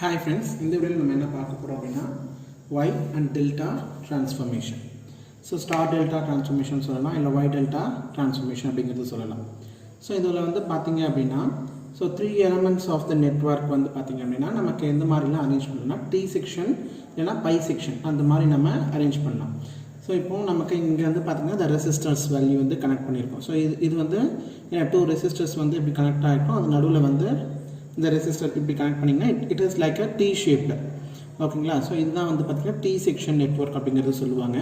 Hi friends, இந்த வீடியோல நம்ம என்ன பார்க்க போறோம் அப்படினா Y and delta transformation. So star delta transformation சொல்லலாம் இல்ல Y delta transformation அப்படிங்கிறது சொல்லலாம். So இதுல வந்து பாத்தீங்க அப்படினா so three elements of the network வந்து பாத்தீங்க அப்படினா நமக்கு எந்த மாதிரிலாம் அரேஞ்ச் பண்ணலாம்னா T section இல்லனா pi section அந்த மாதிரி நம்ம அரேஞ்ச் பண்ணலாம். So இப்போ நமக்கு இங்க வந்து பாத்தீங்கன்னா the resistors value வந்து கனெக்ட் பண்ணிருக்கோம். So இது வந்து two resistors வந்து இப்படி கனெக்ட் ஆயிருக்கும். அது நடுவுல வந்து இந்த ரெசிஸ்டர் இப்படி கனெக்ட் பண்ணிங்கன்னா it is like a T ஷேப்ல ஓகேங்களா. ஸோ இதுதான் வந்து பார்த்தீங்கன்னா T செக்ஷன் நெட்வொர்க் அப்படிங்கிறது சொல்லுவாங்க.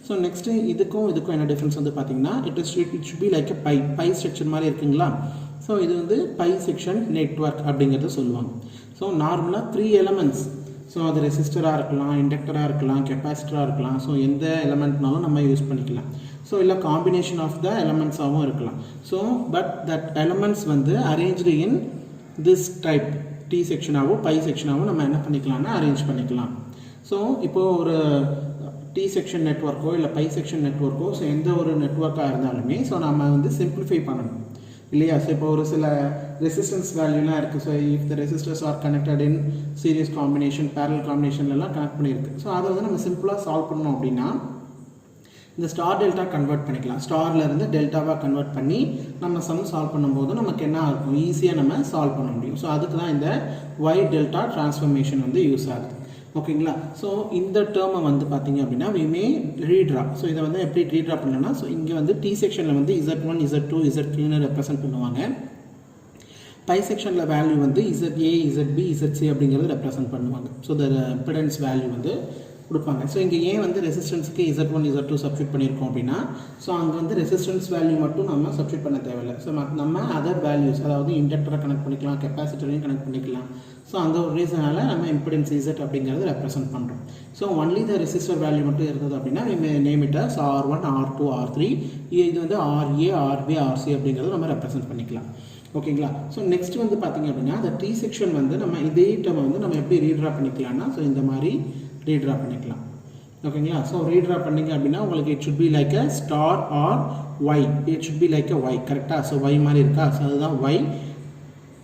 ஸோ நெக்ஸ்ட் இதுக்கும் என்ன டிஃப்ரென்ஸ் வந்து பார்த்தீங்கன்னா it should be like a pi structure மாதிரி இருக்குங்களா. ஸோ இது வந்து பை செக்ஷன் நெட்வொர்க் அப்படிங்கிறது சொல்லுவாங்க. ஸோ நார்மலாக 3 எலமெண்ட்ஸ், ஸோ அது ரெசிஸ்டராக இருக்கலாம், இண்டக்டராக இருக்கலாம், கெப்பாசிட்டராக இருக்கலாம். ஸோ எந்த எலமெண்ட்னாலும் நம்ம யூஸ் பண்ணிக்கலாம். ஸோ இல்லை காம்பினேஷன் ஆஃப் த எலமெண்ட்ஸாகவும் இருக்கலாம். ஸோ பட் தட் எலமெண்ட்ஸ் வந்து arranged in this type T செக்ஷனாவோ பை செக்ஷனாவோ நம்ம என்ன பண்ணிக்கலாம்னா அரேஞ்ச் பண்ணிக்கலாம். ஸோ இப்போ ஒரு T செக்ஷன் நெட்வொர்க்கோ இல்லை பை செக்ஷன் நெட்வொர்க்கோ ஸோ எந்த ஒரு நெட்வொர்க்காக இருந்தாலுமே ஸோ நம்ம வந்து சிம்பிளிஃபை பண்ணணும் இல்லையா. ஸோ இப்போ ஒரு சில ரெசிஸ்டன்ஸ் வேல்யூலாம் இருக்குது. So if the resistors are connected in series combination parallel காம்பினேஷன்லாம் கனெக்ட் பண்ணியிருக்கு. ஸோ அதை வந்து நம்ம சிம்பிளாக சால்வ் பண்ணோம் அப்படின்னா இந்த ஸ்டார் டெல்டா கன்வெர்ட் பண்ணிக்கலாம். ஸ்டார்ல இருந்து டெல்டாவாக கன்வெர்ட் பண்ணி நம்ம சம் சால்வ் பண்ணும்போது நமக்கு என்ன இருக்கும், ஈஸியாக நம்ம சால்வ் பண்ண முடியும். ஸோ அதுக்கு தான் இந்த Y டெல்டா டிரான்ஸ்ஃபர்மேஷன் வந்து யூஸ் ஆகுது ஓகேங்களா. ஸோ இந்த டேர்மை வந்து பார்த்தீங்க அப்படின்னா we may ரீட்ரா. ஸோ இதை வந்து எப்படி ரீட்ரா பண்ணலாம்னா ஸோ இங்கே வந்து T செக்ஷனில் வந்து Z1 Z2 Z3ன்னு ரெப்ரசென்ட் பண்ணுவாங்க. பை செக்ஷனில் வேல்யூ வந்து ZA ZB ZC அப்படிங்கிறது ரெப்ரசென்ட் பண்ணுவாங்க. ஸோ த இம்பிடன்ஸ் வேல்யூ வந்து கொடுப்பாங்க. ஸோ இங்கே ஏன் வந்து ரெசிஸ்டன்ஸுக்கு Z1 Z2 சப்ஸ்டியூட் பண்ணியிருக்கோம் அப்படின்னா ஸோ அங்கே வந்து ரெசிஸ்டன்ஸ் வேல்யூ மட்டும் நம்ம சப்ஸ்டியூட் பண்ண தேவையில்லை. ஸோ நம்ம அதர் வேல்யூஸ் அதாவது இண்டக்டரை கனெக்ட் பண்ணிக்கலாம், கெப்பாசிட்டரையும் கனெக்ட் பண்ணிக்கலாம். ஸோ அந்த ஒரு ரீசனால் நம்ம இம்பிடன்ஸ் Z அப்படிங்கிறது ரெப்ரசென்ட் பண்ணுறோம். So only the resistor value மட்டும் இருந்தது அப்படின்னா name it as R1 R2 R3. இது வந்து RA RB RC அப்படிங்கிறது நம்ம ரெப்ரசென்ட் பண்ணிக்கலாம் ஓகேங்களா. ஸோ நெக்ஸ்ட் வந்து பார்த்தீங்க அப்படின்னா அந்த T செக்ஷன் வந்து நம்ம இதே டேர்மை வந்து நம்ம எப்படி ரீட்ரா பண்ணிக்கலாம்னா ஸோ இந்த மாதிரி ரீட்ரா பண்ணிக்கலாம் ஓகேங்களா. ஸோ ரீட்ரா பண்ணிங்க அப்படின்னா உங்களுக்கு it should be like a star or Y. It should be like a Y கரெக்டாக. ஸோ ஒய் மாதிரி இருக்கா. ஸோ அதுதான் ஒய்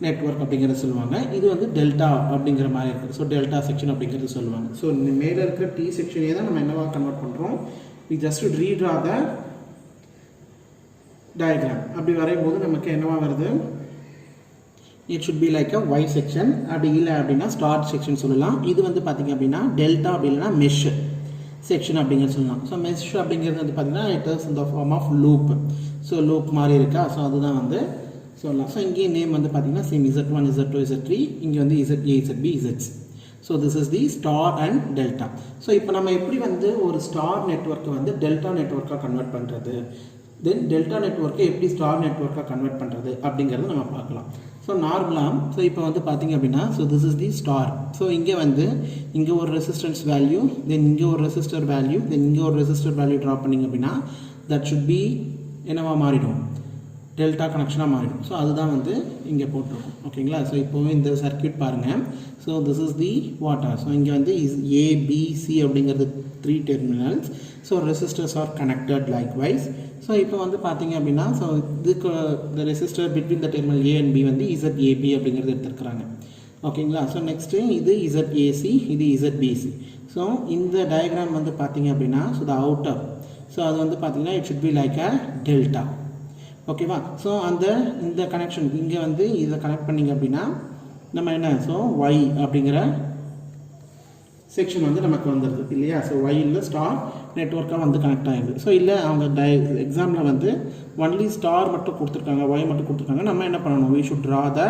நெட்வொர்க் அப்படிங்கிறத சொல்லுவாங்க. இது வந்து டெல்டா அப்படிங்கிற மாதிரி இருக்குது. ஸோ டெல்டா செக்ஷன் அப்படிங்கிறது சொல்லுவாங்க. ஸோ மேலே இருக்கிற T செக்ஷனே தான் நம்ம என்னவா கன்வெர்ட் பண்ணுறோம். We just redraw the diagram. அப்படி வரையும் போது நமக்கு என்னவா வருது, it should be like a Y section. அப்படி இல்லை அப்படின்னா ஸ்டார் செக்ஷன் சொல்லலாம். இது வந்து பார்த்தீங்க அப்படின்னா டெல்டா அப்படி இல்லைனா மெஷ் செக்ஷன் அப்படிங்கிறது சொல்லலாம். ஸோ மெஷ் அப்படிங்கிறது வந்து பார்த்தீங்கன்னா it is in the form of loop. So loop மாதிரி இருக்கா. ஸோ அதுதான் வந்து சொல்லலாம். ஸோ இங்கே நேம் வந்து பார்த்தீங்கன்னா சேம் Z1 Z2 Z3. இங்கே வந்து ZA ZB ZC. So this is the star and delta. So இப்போ நம்ம எப்படி வந்து ஒரு ஸ்டார் நெட்வொர்க்கை வந்து டெல்டா நெட்வொர்க்காக கன்வெர்ட் பண்ணுறது, தென் டெல்டா நெட்வொர்க்கை எப்படி ஸ்டார் நெட்வொர்க்காக கன்வெர்ட் பண்ணுறது அப்படிங்கிறது நம்ம பார்க்கலாம். ஸோ நார்மலாக ஸோ இப்போ வந்து பார்த்தீங்க அப்படின்னா so this is the star. So இங்கே வந்து இங்கே ஒரு ரெசிஸ்டன்ஸ் வேல்யூ, தென் இங்கே ஒரு ரெசிஸ்டர் வேல்யூ, தென் இங்கே ஒரு ரெசிஸ்டர் வேல்யூ ட்ரா பண்ணிங்க அப்படின்னா தட் ஷுட் பி என்னவா மாறிடும், டெல்டா கனெக்ஷனாக மாறிடும். ஸோ அதுதான் வந்து இங்கே போட்டிருக்கோம் ஓகேங்களா. ஸோ இப்போவே இந்த சர்க்யூட் பாருங்கள். So this is the water. So இங்கே வந்து ABC அப்படிங்கிறது 3 terminals. So resistors are connected likewise. So இப்போ வந்து பார்த்தீங்க அப்படின்னா ஸோ இதுக்கு இந்த resistor between the terminal A and B வந்து ZAB அப்படிங்கிறது எடுத்துருக்குறாங்க ஓகேங்களா. ஸோ நெக்ஸ்ட்டு இது ZAC, இது ZBC. ஸோ இந்த டயக்ராம் வந்து பார்த்தீங்க அப்படின்னா ஸோ த அவுட்டர் ஸோ அது வந்து பார்த்தீங்கன்னா it should be like a delta ஓகேவா. ஸோ இந்த கனெக்ஷன் இங்கே வந்து இதை கனெக்ட் பண்ணிங்க அப்படின்னா நம்ம என்ன ஸோ Y அப்படிங்கிற செக்ஷன் வந்து நமக்கு வந்துடுது இல்லையா. ஸோ ஒயில் ஸ்டார் நெட்வொர்க்காக வந்து கனெக்ட் ஆகிடுது. ஸோ இல்லை அவங்க எக்ஸாமில் வந்து ஒன்லி ஸ்டார் மட்டும் கொடுத்துருக்காங்க, ஒய் மட்டும் கொடுத்துருக்காங்க. நம்ம என்ன பண்ணணும், we should draw the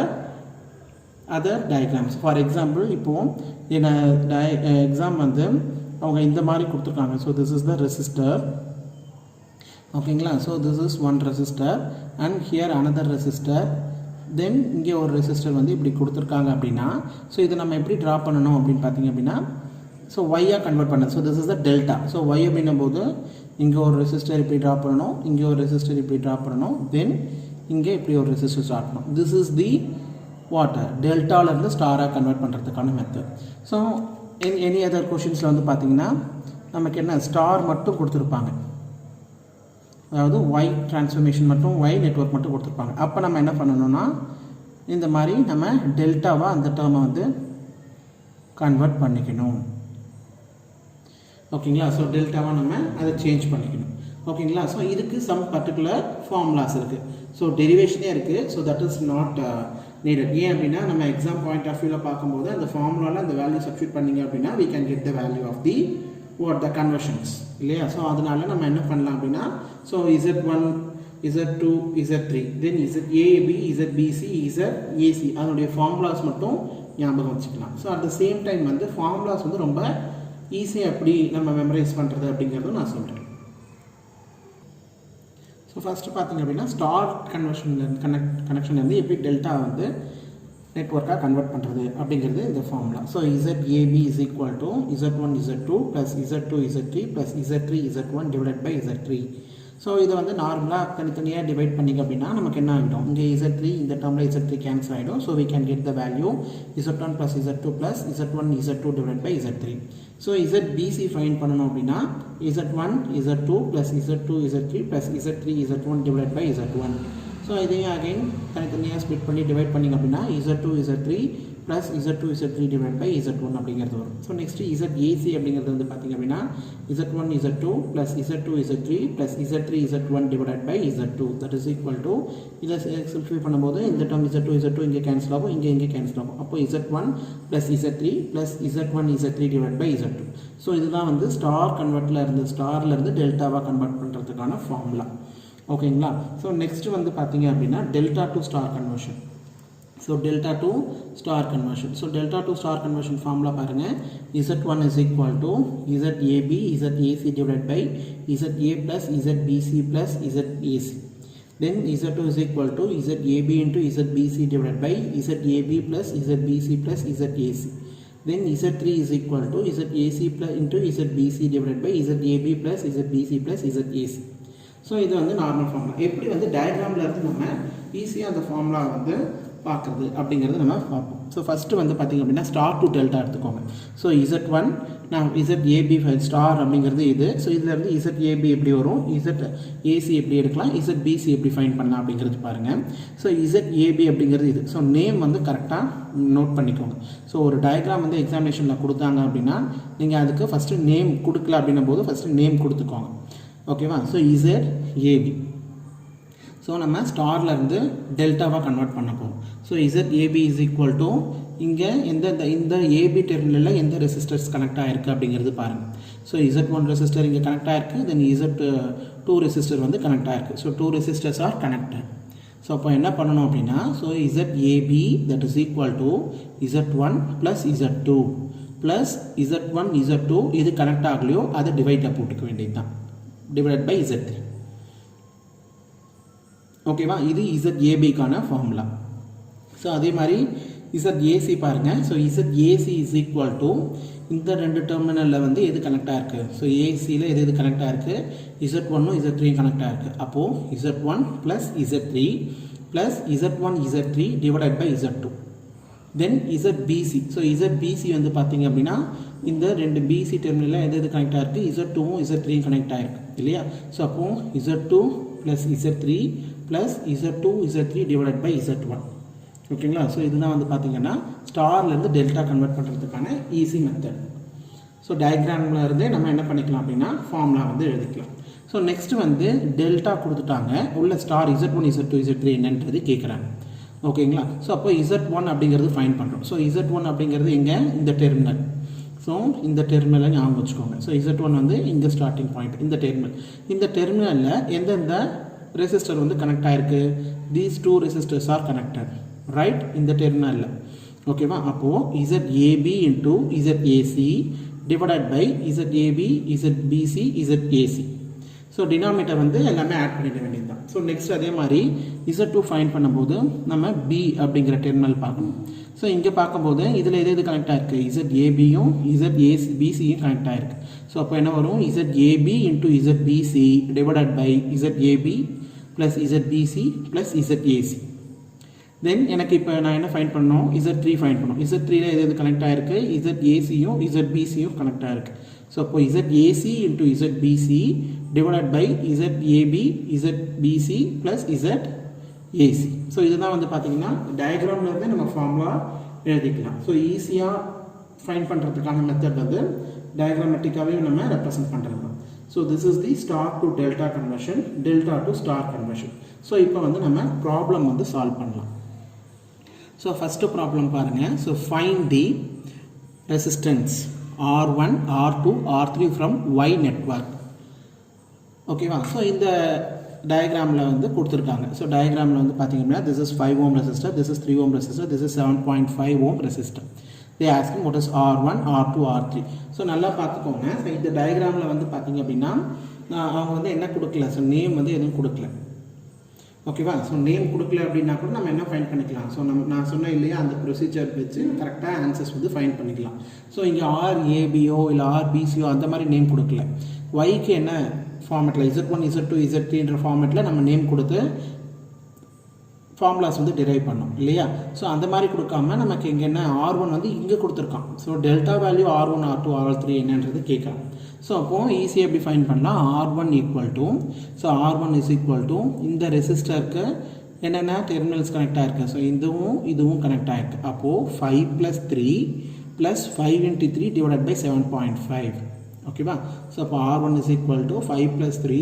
other diagrams. For example இப்போது எக்ஸாம் வந்து அவங்க இந்த மாதிரி கொடுத்துருக்காங்க. So this is the resistor ஓகேங்களா. So this is one resistor and here another resistor, then இங்கே ஒரு ரெசிஸ்டர் வந்து இப்படி கொடுத்துருக்காங்க அப்படின்னா ஸோ இதை நம்ம எப்படி ட்ரா பண்ணணும் அப்படின்னு பார்த்தீங்க அப்படின்னா ஸோ ஒய்யாக கன்வெர்ட் பண்ண. So this is the delta. So Y அப்படின்னும் போது இங்கே ஒரு ரெசிஸ்டர் இப்படி ட்ரா பண்ணணும், இங்கே ஒரு ரெசிஸ்டர் இப்படி ட்ரா பண்ணணும், தென் இங்கே இப்படி ஒரு ரெசிஸ்டர் ஸ்டார்ட் பண்ணணும். திஸ் இஸ் தி வாட்டர் டெல்டாவிலேருந்து ஸ்டாராக கன்வெர்ட் பண்ணுறதுக்கான மெத்தட். ஸோ எனி அதர் கொஷின்ஸில் வந்து பார்த்தீங்கன்னா நமக்கு என்ன ஸ்டார் மட்டும் கொடுத்துருப்பாங்க, அதாவது ஒய் டிரான்ஸ்ஃபர்மேஷன் மட்டும் ஒய் நெட்வொர்க் மட்டும் கொடுத்துருப்பாங்க. அப்போ நம்ம என்ன பண்ணணும்னா இந்த மாதிரி நம்ம டெல்டாவாக அந்த டேர்மை வந்து கன்வெர்ட் பண்ணிக்கணும். ஓகேங்களா? ஸோ டெல்டாவாக நம்ம அதை சேஞ்ச் பண்ணிக்கணும். ஓகேங்களா? ஸோ இதுக்கு சம் பர்டிகுலர் ஃபார்முலாஸ் இருக்குது. ஸோ டெரிவேஷனே இருக்குது. So that is not needed. ஏன் அப்படின்னா நம்ம எக்ஸாம் பாயிண்ட் ஆஃப் வியூவில் பார்க்கும்போது அந்த ஃபார்முலாவில் அந்த வேல்யூ சப்ஸ்டியூட் பண்ணிங்க அப்படின்னா we can get the value of the the conversions இல்லையா? ஸோ அதனால நம்ம என்ன பண்ணலாம் அப்படின்னா so Z1 Z2 Z3 then ZAB ZBC ZAC அதனுடைய ஃபார்முலாஸ் மட்டும் ஞாபகம் வச்சுக்கலாம். So at the same time வந்து ஃபார்முலாஸ் வந்து ரொம்ப ஈஸியாக எப்படி நம்ம மெமரைஸ் பண்ணுறது அப்படிங்கிறதும் நான் சொல்கிறேன். ஸோ ஃபஸ்ட்டு பார்த்திங்க அப்படின்னா ஸ்டார் கனெக்ஷன்லேருந்து எப்படி டெல்டா வந்து நெட்வொர்க்காக கன்வெர்ட் பண்ணுறது அப்படிங்கிறது இந்த formula. So ZAB is equal to Z1 Z2 plus Z2 Z3 plus Z3 Z1 divided by Z3. So இதை வந்து நார்மலாக தனித்தனியாக டிவைட் பண்ணிங்க அப்படின்னா நமக்கு என்ன ஆகிடும், இங்கே Z3 இந்த டேர்மில் Z3 கேன்சல் ஆகிடும். So we can get the value Z1 plus Z2 plus Z1 Z2 divided by Z3. So ZBC find பண்ணணும் அப்படின்னா Z1 Z2 plus Z2 Z3 plus Z3 Z1 divided by Z1. So இதையும் again தனித்தனியாக split பண்ணி divide பண்ணிங்க அப்படின்னா Z2 Z3 plus Z2 Z3 divided by Z1 அப்படிங்கிறது வரும். So next ZAC அப்படிங்கிறது வந்து பார்த்திங்க அப்படின்னா Z1 Z2 plus Z2 Z3 plus Z3 Z1 divided by Z2 that is equal to இதை சிம்பிளிஃபை பண்ணும்போது இந்த டேர்ம் Z2 Z2 இங்கே கேன்சல் ஆகும், இங்கே கேன்சல் ஆகும். அப்போ Z1 plus Z3 plus Z1 Z3 divided by Z2. So இதுதான் வந்து ஸ்டார்லேருந்து டெல்டாவாக கன்வெர்ட் பண்ணுறதுக்கான ஃபார்முலா. ஓகேங்களா? ஸோ நெக்ஸ்ட்டு வந்து பார்த்திங்க அப்படின்னா delta to star conversion. So delta to star conversion. So delta to star conversion formula பாருங்கள். Z1 is equal to ZAB ZAC divided by ZA plus ZBC plus ZAC. Then Z2 is equal to ZAB into ZBC divided by ZAB plus ZBC plus ZAC. Then Z3 is equal to ZAC plus into ZBC divided by ZAB plus ZBC plus ZAC. So இது வந்து normal formula. எப்படி வந்து டயக்ராமில் இருந்து நம்ம ஈஸியாக அந்த formula வந்து பார்க்குறது அப்படிங்கிறது நம்ம பார்ப்போம். ஸோ ஃபஸ்ட்டு வந்து பார்த்திங்க அப்படின்னா ஸ்டார் டு டெல்டா எடுத்துக்கோங்க. ஸோ Z1 நான் ZAB ஸ்டார் அப்படிங்கிறது இது. ஸோ இதிலேருந்து ZAB எப்படி வரும், ZAC எப்படி எடுக்கலாம், ZBC எப்படி ஃபைண்ட் பண்ணலாம் அப்படிங்கிறது பாருங்கள். ஸோ ZAB அப்படிங்கிறது இது. ஸோ நேம் வந்து கரெக்டாக நோட் பண்ணிக்கோங்க. ஸோ ஒரு டயக்ராம் வந்து எக்ஸாமினேஷனில் கொடுத்தாங்க அப்படின்னா நீங்கள் அதுக்கு ஃபஸ்ட்டு நேம் கொடுக்கல அப்படின்னும் போது ஃபஸ்ட்டு நேம் கொடுத்துக்கோங்க. ஓகேவா? So ZAB. ஸோ நம்ம ஸ்டார்லேருந்து டெல்டாவாக கன்வெர்ட் பண்ண போகிறோம். So ZAB is equal to இங்கே இந்த AB டெர்மினலில் எந்த ரெசிஸ்டர்ஸ் கனெக்ட் ஆகிருக்கு அப்படிங்கிறது பாருங்கள். ஸோ Z1 ரெசிஸ்டர் இங்கே கனெக்ட் ஆகிருக்கு, தென் Z2 ரெசிஸ்டர் வந்து கனெக்ட் ஆகிருக்கு. So 2 resistors are connected. So அப்போ என்ன பண்ணணும் அப்படின்னா so ZAB that is equal to Z1 plus Z2 plus Z1 Z2 இது கனெக்ட் ஆகலையோ அதை டிவைட்டில் போட்டுக்க வேண்டியது தான், டிவைட் பை Z3. ஓகேவா? இது ZABக்கான ஃபார்முலா. ஸோ அதே மாதிரி ZAC பாருங்கள். So ZAC is equal to இந்த ரெண்டு டெர்மினலில் வந்து எது கனெக்ட் ஆகிருக்கு, ஸோ ஏசியில் எது கனெக்ட் ஆகிருக்கு, Z1 Z3 கனெக்ட் ஆகிருக்கு. அப்போது Z1 plus Z3 plus Z1 Z3 divided by Z2. Then ZBC. So ZBC வந்து பார்த்திங்க அப்படின்னா இந்த ரெண்டு பிசி டெர்மினலில் எது கனெக்ட் ஆகிருக்கு, Z2வும் Z3யும் கனெக்ட் ஆகிருக்கு இல்லையா? ஸோ அப்போது Z2 plus Z3 plus Z2 Z3 divided by Z1. ஓகேங்களா? ஸோ இதுதான் வந்து பார்த்திங்கன்னா ஸ்டார்லேருந்து டெல்டா கன்வெர்ட் பண்ணுறதுக்கான ஈஸி மெத்தட். ஸோ டயக்ராமில் இருந்தே நம்ம என்ன பண்ணிக்கலாம் அப்படின்னா ஃபார்முலா வந்து எழுதிக்கலாம். ஸோ நெக்ஸ்ட்டு வந்து டெல்டா கொடுத்துட்டாங்க, உள்ள ஸ்டார் Z1 Z2 Z3 என்னன்றது கேட்குறாங்க. ஓகேங்களா? ஸோ அப்போ Z1 அப்படிங்கிறது ஃபைன் பண்ணுறோம். ஸோ Z1 அப்படிங்கிறது எங்கே, இந்த டெர்மினல். ஸோ இந்த டெர்மினலை ஞாபகம் வச்சுக்கோங்க. ஸோ Z1 வந்து இங்கே ஸ்டார்டிங் பாயிண்ட், இந்த டெர்மினலில் எந்தெந்த ரெசிஸ்டர் வந்து கனெக்ட் ஆகிருக்கு, these 2 resistors are connected right இந்த டெர்மினலில். ஓகேவா? அப்போது ZAB into ZAC divided by ZAB ZBC ZAC. So denominator வந்து எல்லாமே ஆட் பண்ணிட வேண்டியது தான். ஸோ நெக்ஸ்ட் அதே மாதிரி Z2 ஃபைண்ட் பண்ணும்போது நம்ம B அப்படிங்கிற டெர்மினல் பார்க்கணும். ஸோ இங்கே பார்க்கும்போது இதில் எது கனெக்ட் ஆகிருக்கு, ZABயும் ZBCயும் கனெக்ட் ஆகிருக்கு. ஸோ அப்போ என்ன வரும், ZAB into ZBC divided by ZAB plus ZBC plus ZAC. தென் எனக்கு இப்போ நான் என்ன ஃபைண்ட் பண்ணணும், Z3 ஃபைண்ட் பண்ணணும். Z3ல எது கனெக்ட் ஆகிருக்கு, ZACயும் ZBCயும் கனெக்ட் ஆகிருக்கு. ஸோ அப்போ ZAC into ZBC divided by ZAB ZBC plus ZAC. So இதுதான் வந்து பார்த்தீங்கன்னா டயக்ராமில் இருந்து நம்ம ஃபார்முலா எழுதிக்கலாம். ஸோ ஈஸியாக ஃபைண்ட் பண்ணுறதுக்கான மெத்தட் வந்து டயக்ராமேட்டிக்காகவே நம்ம ரெப்ரசன்ட் பண்ணுறது. So this is the star to delta conversion, delta to star conversion. So இப்போ வந்து நம்ம ப்ராப்ளம் வந்து சால்வ் பண்ணலாம். ஸோ ஃபஸ்ட்டு ப்ராப்ளம் பாருங்கள். So find the resistance R1, R2, R3 from Y network. ஓகேவா? ஸோ இந்த டயக்ராமில் வந்து கொடுத்துருக்காங்க. ஸோ டயக்ராமில் வந்து பார்த்திங்க அப்படின்னா this is 5 ohm resistor, this is 3 ohm resistor, this is 7.5 ohm resistor. they asking what is R1, R2, R3. So நல்லா பார்த்துக்கோங்க. So இந்த டயக்ராமில் வந்து பார்த்திங்க அப்படின்னா அவங்க வந்து என்ன கொடுக்கல, ஸோ நேம் வந்து எதுவும் கொடுக்கல. ஓகேவா? ஸோ நேம் கொடுக்கல அப்படின்னா கூட நம்ம என்ன ஃபைண்ட் பண்ணிக்கலாம். ஸோ நான் சொன்னேன் இல்லையா, அந்த ப்ரொசீஜர் வச்சு கரெக்டாக ஆன்சர்ஸ் வந்து ஃபைண்ட் பண்ணிக்கலாம். ஸோ இங்கே RABO இல்லை RBCO அந்த மாதிரி நேம் கொடுக்கல. ஒய்க்கு என்ன ஃபார்மேட்டில் Z1, Z2, Z3ன்ற ஃபார்மேட்டில் நம்ம நேம் கொடுத்து ஃபார்முலாஸ் வந்து டிரைவ் பண்ணோம் இல்லையா. ஸோ அந்த மாதிரி கொடுக்காம நமக்கு இங்கே என்ன R1 வந்து இங்கே கொடுத்துருக்கான். So delta value R1, R2, R3 என்னன்றது கேட்கலாம். ஸோ அப்போது ஈஸியாக எப்படி ஃபைண்ட் பண்ணலாம். R1 equal to, so R1 is equal to இந்த ரெசிஸ்டருக்கு என்னென்ன டெர்மினல்ஸ் கனெக்ட் ஆகிருக்கு. ஸோ இதுவும் கனெக்ட் ஆகிருக்கு. அப்போது 5 + 3 + 5 × 3 டிவைடட் பை 7.5. ஓகேவா? ஸோ அப்போ R1 is equal to 5 + 3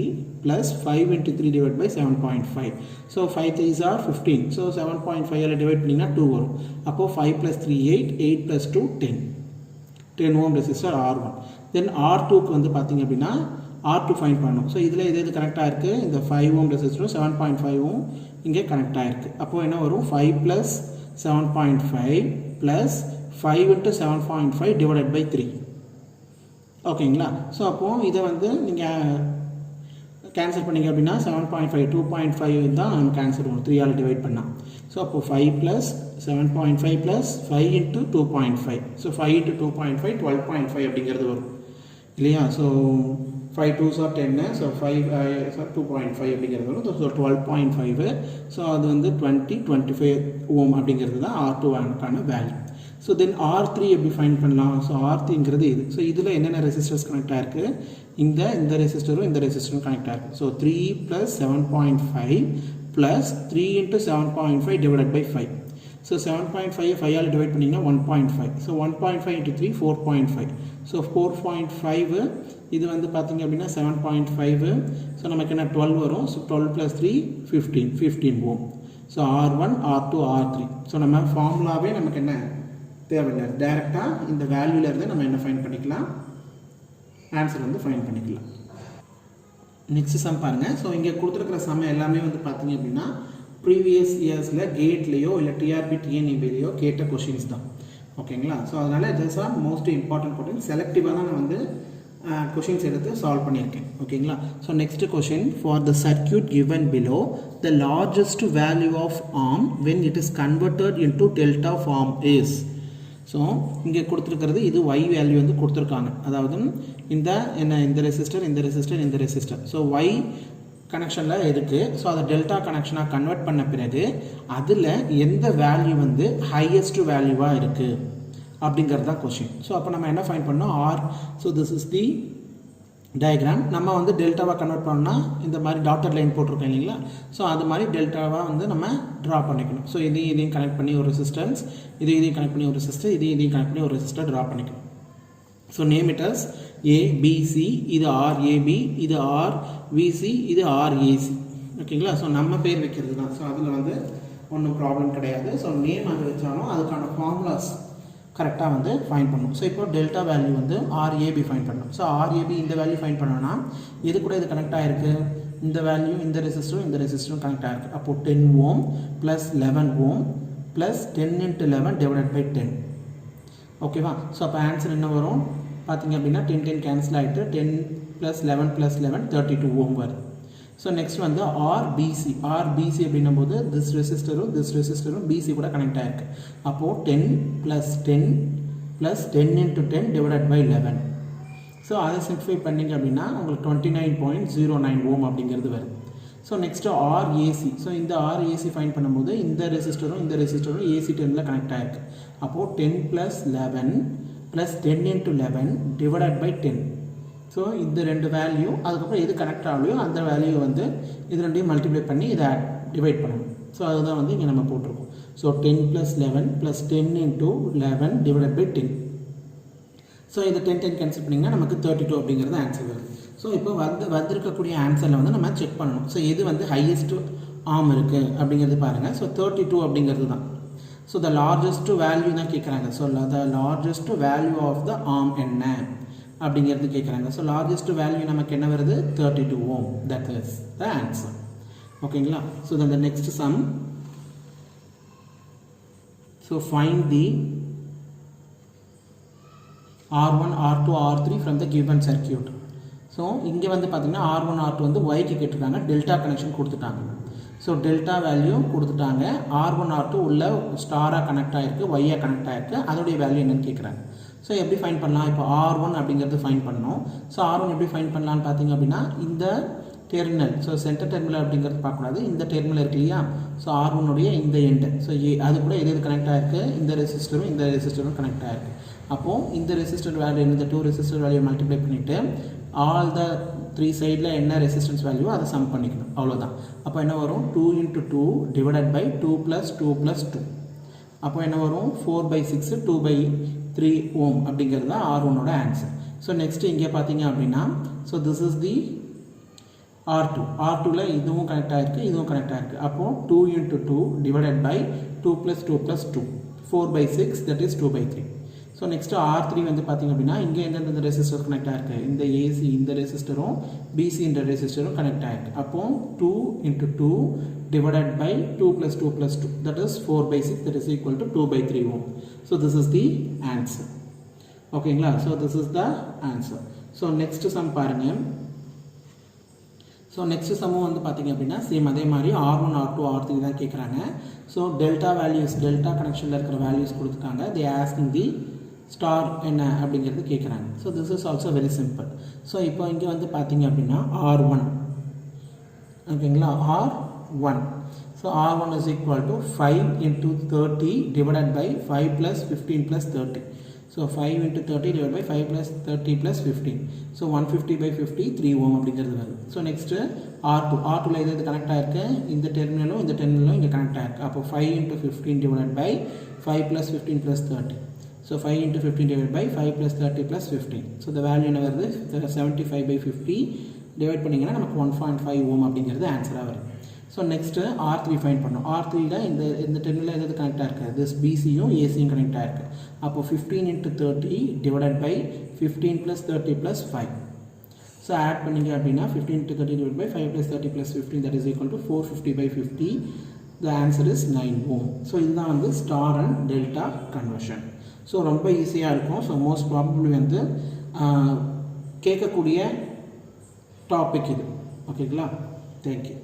+ 5 × 3 divide by 7.5. So 5 3s are 15. So 7.5 divide பண்ணிங்கன்னா 2 வரும். அப்போது 5 + 3 8, 8 + 2 10 ஓம் ரெசிஸ்டர் R1. தென் R2க்கு வந்து பார்த்திங்க அப்படின்னா R2 ஃபைண்ட் பண்ணணும். ஸோ இதில் எது கனெக்ட் ஆகிருக்கு, இந்த 5 ஓம் ரெசிஸ்டரும் 7.5 இங்கே கனெக்ட் ஆகிருக்கு. அப்போது என்ன வரும், 5 + 7.5 + 5 × 7.5 டிவைடட் பை 3. ஓகேங்களா? ஸோ அப்போது இதை வந்து நீங்கள் கேன்சல் பண்ணிங்க அப்படின்னா 7.5 2.5 தான் நமக்கு ஆன்சர் வரும் 3ஆல் டிவைட் பண்ணால். ஸோ அப்போது 5 + 7.5 + 5 × 2.5. ஸோ 5 × 2.5 12.5 அப்படிங்கிறது வரும் இல்லையா. So 5 2s are 10. ஸோ 5 2.5 அப்படிங்கிறது வரும். ஸோ 12.5. ஸோ அது வந்து 25 ஓம் அப்படிங்கிறது தான் R2க்கான வேல்யூ. ஸோ தென் R3 எப்படி ஃபைண்ட் பண்ணலாம். ஸோ R3ங்கிறது இது. ஸோ இதில் என்னென்ன ரெசிஸ்டர்ஸ் கனெக்ட் ஆகிருக்கு, இந்த ரெசிஸ்டரும் கனெக்ட் ஆகிருக்கு. So 3 + 7.5 + 3 × 7.5 divided by 5. ஸோ 7.5 5ஆல் டிவைட் பண்ணிங்கன்னா 1.5. ஸோ 1.5 × 3 4.5. ஸோ 4.5 இது வந்து பார்த்திங்க அப்படின்னா 7.5. ஸோ நமக்கு என்ன 12 வரும். ஸோ 12 + 3 15 ஓம். So R1, R2, R3. So நம்ம ஃபார்முலாவே நமக்கு என்ன தேவையில்லை, டைரெக்டாக இந்த வேல்யூலேருந்து நம்ம என்ன ஃபைண்ட் பண்ணிக்கலாம், ஆன்சர் வந்து ஃபைண்ட் பண்ணிக்கலாம். நெக்ஸ்ட் சம் பாருங்கள். ஸோ இங்கே கொடுத்துருக்கிற சம் எல்லாமே வந்து பார்த்திங்க அப்படின்னா ப்ரீவியஸ் இயர்ஸில் கேட்லேயோ இல்லை டிஆர்பி டிஎன்இபிலையோ கேட்ட கொஷின்ஸ் தான். ஓகேங்களா? ஸோ அதனால் this are most important question. செலக்டிவாக தான் நான் வந்து கொஷின்ஸ் எடுத்து சால்வ் பண்ணியிருக்கேன். ஓகேங்களா? So next question, for the circuit given below the largest value of arm when it is converted into delta form is. So இங்கே கொடுத்துருக்கிறது இது ஒய் வேல்யூ வந்து கொடுத்துருக்காங்க. அதாவது இந்த ரெசிஸ்டர் ஸோ ஒய் கனெக்ஷனில் இருக்குது. ஸோ அதை டெல்டா கனெக்ஷனாக கன்வெர்ட் பண்ண பிறகு அதில் எந்த வேல்யூ வந்து ஹையஸ்ட் வேல்யூவாக இருக்குது அப்படிங்கிறது தான் கொஷின். ஸோ அப்போ நம்ம என்ன ஃபைண்ட் பண்ணோம், so this is the diagram. நம்ம வந்து டெல்டாவாக கன்வெர்ட் பண்ணால் இந்த மாதிரி டாட்டர் லைன் போட்டிருக்கோம் இல்லைங்களா. ஸோ அது மாதிரி டெல்டாவாக வந்து நம்ம ட்ரா பண்ணிக்கணும். ஸோ இதையும் கனெக்ட் பண்ணி ஒரு ரெசிஸ்டன்ஸ், இதையும் கனெக்ட் பண்ணி ஒரு ரெசிஸ்டர், இதையும் கனெக்ட் பண்ணி ஒரு ரெசிஸ்டர் ட்ரா பண்ணிக்கணும். So name it as ABC, இது RAB, இது RVC, இது RAC. ஓகேங்களா? ஸோ நம்ம பேர் வைக்கிறது தான். ஸோ அதில் வந்து ஒன்றும் ப்ராப்ளம் கிடையாது. ஸோ நேம் அது வச்சாலும் அதுக்கான ஃபார்முலாஸ் கரெக்டாக வந்து ஃபைண்ட் பண்ணணும். ஸோ இப்போ டெல்டா வேல்யூ வந்து RAB ஃபைண்ட் பண்ணணும். ஸோ RAB இந்த வேல்யூ ஃபைண்ட் பண்ணோன்னா இது கூட இது கனெக்ட் ஆகிருக்கு, இந்த வேல்யூ இந்த ரெசிஸ்டரும் கனெக்ட் ஆகிருக்கு. அப்போது 10 ஓம் + 11 ஓம் + 10 × 11 டிவைடட் பை 10. ஓகேவா? ஸோ அப்போ ஆன்சர் என்ன வரும் பார்த்திங்க அப்படின்னா 10 கேன்சல் ஆகிட்டு 10 + 11 + 11 32 ஓம் வருது. ஸோ நெக்ஸ்ட் வந்து RBC அப்படின்னும் போது திஸ் ரெசிஸ்டரும் BC கூட கனெக்ட் ஆகிருக்கு. அப்போது 10 + 10 + 10 × 10 டிவைடட் பை 11. ஸோ அதை சிம்பிஃபை பண்ணிங்க அப்படின்னா உங்களுக்கு 29.09 ஓம் அப்படிங்கிறது வருது. So next RAC. ஸோ இந்த RAC ஃபைண்ட் பண்ணும்போது இந்த ரெசிஸ்டரும் AC டெர்மில் கனெக்ட் ஆகிருக்கு. அப்போது 10 + 11 + 10 × 11 டிவைடட் பை 10. ஸோ இந்த ரெண்டு வேல்யூ அதுக்கப்புறம் எது கனெக்ட் ஆகலையோ அந்த வேல்யூ வந்து இது ரெண்டையும் மல்டிப்ளை பண்ணி இதை டிவைட் பண்ணணும். ஸோ அதுதான் வந்து இங்கே நம்ம போட்டிருக்கோம். So 10 + 11 + 10 × 11 divided by 10. ஸோ இது 10 கேன்சல் பண்ணிங்கன்னா நமக்கு 32 அப்படிங்கிறது ஆன்சர் வருது. ஸோ இப்போ வந்திருக்கக்கூடிய ஆன்சரில் வந்து நம்ம செக் பண்ணணும். ஸோ எது வந்து ஹையஸ்ட் ஆர்ம் இருக்குது அப்படிங்கிறது பாருங்கள். ஸோ 32 அப்படிங்கிறது தான். ஸோ த லார்ஜஸ்ட் வேல்யூ தான் கேட்குறாங்க. So the largest value of the arm என்ன அப்படிங்கிறது கேட்குறாங்க. ஸோ லார்ஜஸ்ட் வேல்யூ நமக்கு என்ன வருது? 32 ohm. That is the answer. ஓகேங்களா? So then the next sum. So find the R1, R2, R3 from the given circuit. So இங்கே வந்து பார்த்தீங்கன்னா R1, R2 வந்து ஒய்க்கு கேட்டிருக்காங்க, டெல்டா கனெக்ஷன் கொடுத்துட்டாங்க. ஸோ டெல்டா வேல்யூ கொடுத்துட்டாங்க. R1, R2 உள்ள ஸ்டாராக கனெக்ட் ஆகிருக்கு, ஒய்யாக கனெக்ட் ஆகிருக்கு. அதோடைய வேல்யூ என்னன்னு கேட்குறாங்க. ஸோ எப்படி ஃபைன் பண்ணலாம்? இப்போ R1 அப்படிங்கிறது ஃபைன் பண்ணணும். ஸோ R1 எப்படி ஃபைன் பண்ணலான்னு பார்த்தீங்க அப்படின்னா, இந்த டெர்மினல், ஸோ சென்டர் டெர்மினல் அப்படிங்கிறது பார்க்கக்கூடாது, இந்த டெர்மினல் இருக்கு இல்லையா? ஸோ R1உடைய இந்த எண்டு, ஸோ அது கூட எது கனெக்ட் ஆகிருக்கு? இந்த ரெசிஸ்டரும் கனெக்ட் ஆகிருக்கு. அப்போது இந்த ரெசிஸ்டர் வேல்யூ, இந்த 2 ரெசிஸ்டர் வேல்யூ மல்டிப்ளை பண்ணிவிட்டு ஆல் த 3 சைடில் என்ன ரெசிஸ்டன்ஸ் வேல்யூ அதை சம் பண்ணிக்கணும், அவ்வளோதான். அப்போ என்ன வரும்? 2 × 2 டிவைடட் பை 2 + 2 + 2. அப்போ என்ன வரும்? 4/6 2/3 ohm அப்படிங்கிறது தான் R1ஓட ஆன்சர். ஸோ நெக்ஸ்ட்டு இங்கே பார்த்தீங்க அப்படின்னா, so this is the R2. R2ல இதுவும் கனெக்ட் ஆகிருக்கு, இதுவும் கனெக்ட் ஆகிருக்கு. அப்போது 2 × 2 divided by 2 + 2 + 2 4/6 that is 2/3. So next R3 வந்து பார்த்திங்க அப்படின்னா, இங்கே எந்தெந்த ரெசிஸ்டர் கனெக்ட் ஆகிருக்கு? இந்த AC இந்த ரெசிஸ்டரும் BC இந்த ரெசிஸ்டரும் கனெக்ட் ஆகிருக்கு. அப்போது 2 × 2 divided by 2 + 2 + 2 that is 4/6 that is equal to 2/3 ohm. So this is the answer. ஓகேங்களா? So this is the answer. So next sum பாருங்கள். ஸோ நெக்ஸ்ட் சம்மும் வந்து பார்த்திங்க அப்படின்னா சேம் அதே மாதிரி R1, R2, R3 தான் கேட்குறாங்க. ஸோ டெல்டா வேல்யூஸ், டெல்டா கனெக்ஷனில் இருக்கிற வேல்யூஸ் கொடுத்துருக்காங்க. தே ஆஸ்கிங் தி ஸ்டார் என்ன அப்படிங்கிறது கேட்குறாங்க. So this is also very simple. So இப்போ இங்கே வந்து பார்த்திங்க அப்படின்னா R1, ஓகேங்களா? R1. So R1 is equal to 5 × 30 divided by 5 + 15 + 30. So 5 × 30 divided by 5 + 30 + 15. So 150/50 3 ohm அப்படிங்கிறது வருது. ஸோ நெக்ஸ்ட்டு R2ல எது கனெக்ட் ஆகிருக்கு? இந்த டெர்மினலும் இந்த டெர்மினலும் இங்கே கனெக்ட் ஆகிருக்கு. அப்போ 5 × 15 divided by 5 + 15 + 30. So 5 × 15 divided by 5 + 30 + 15. So இந்த வேல்யூ என்ன வருது? 75/50 டிவைட் பண்ணிங்கன்னா நமக்கு 1.5 ohm அப்படிங்கிறது ஆன்சராக வருது. ஸோ நெக்ஸ்ட்டு R3 ஃபைன் பண்ணோம். R3ல இந்த டெர்மினல் எது கனெக்ட் ஆகிருக்கு? திஸ் BCயும் ACயும் கனெக்ட் ஆகிருக்கு. அப்போ 15 × 30 டிவைடட் பை 15 + 30 + 5. ஸோ ஆட் பண்ணிங்க அப்படின்னா 15 × 30 divided by 5 + 30 + 15 that is equal to 450/50. The answer is 9 ohm. So இதுதான் வந்து star and delta conversion. So ரொம்ப ஈஸியாக இருக்கும். ஸோ மோஸ்ட் ப்ராபப்ளி வந்து கேட்கக்கூடிய டாபிக் இது. ஓகேங்களா? தேங்க்யூ.